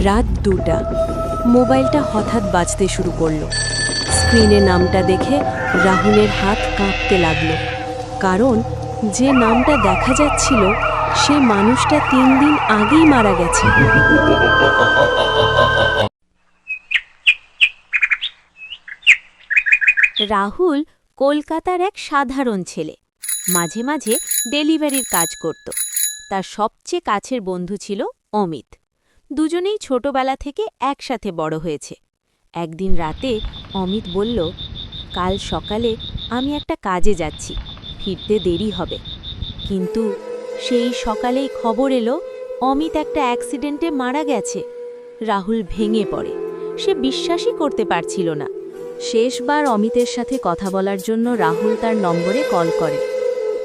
রাত 2টা। মোবাইলটা হঠাৎ বাজতে শুরু করলো। স্ক্রিনে নামটা দেখে রাহুলের হাত কাঁপতে লাগলো, কারণ যে নামটা দেখা যাচ্ছিল সে মানুষটা 3 দিন আগেই মারা গেছে। রাহুল কলকাতার এক সাধারণ ছেলে, মাঝে মাঝে ডেলিভারির কাজ করত। তার সবচেয়ে কাছের বন্ধু ছিল অমিত। দুজনেই ছোটবেলা থেকে একসাথে বড় হয়েছে। একদিন রাতে অমিত বলল, কাল সকালে আমি একটা কাজে যাচ্ছি, ফিরতে দেরি হবে। কিন্তু সেই সকালেই খবর এলো অমিত একটা অ্যাক্সিডেন্টে মারা গেছে। রাহুল ভেঙে পড়ে। সে বিশ্বাসই করতে পারছিল না। শেষবার অমিতের সাথে কথা বলার জন্য রাহুল তার নম্বরে কল করে,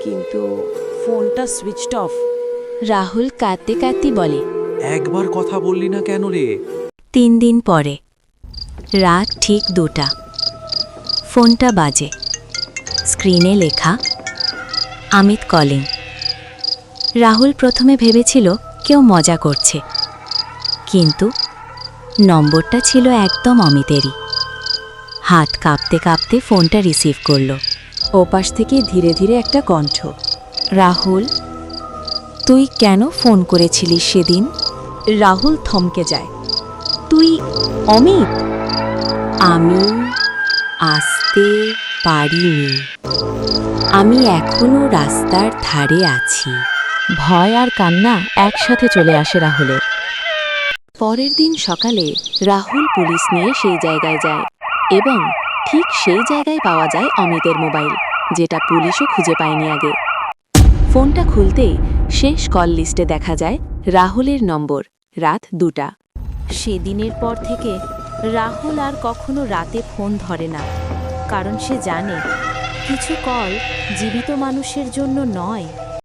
কিন্তু ফোনটা সুইচড অফ। রাহুল কাঁদতে কাঁদতে বলে, একবার কথা বললি না কেন রে? 3 দিন পরে রাত ঠিক 2টা, ফোনটা বাজে। স্ক্রিনে লেখা অমিত কলিং। রাহুল প্রথমে ভেবেছিল কেউ মজা করছে, কিন্তু নম্বরটা ছিল একদম অমিতেরই। হাত কাঁপতে কাঁপতে ফোনটা রিসিভ করল। ওপাশ থেকে ধীরে ধীরে একটা কণ্ঠ, রাহুল, তুই কেন ফোন করেছিলিস সেদিন? রাহুল থমকে যায়। তুই অমিত? আমি আসতে পারিনি, আমি এখনো রাস্তার ধারে আছি। ভয় আর কান্না একসাথে চলে আসে রাহুলের। পরের দিন সকালে রাহুল পুলিশ নিয়ে সেই জায়গায় যায়, এবং ঠিক সেই জায়গায় পাওয়া যায় অমিতের মোবাইল, যেটা পুলিশও খুঁজে পায়নি আগে। ফোনটা খুলতেই শেষ কল লিস্টে দেখা যায় রাহুলের নম্বর, রাত 2টা। সেদিনের পর থেকে রাহুল আর কখনো রাতে ফোন ধরে না, কারণ সে জানে কিছু কল জীবিত মানুষের জন্য নয়,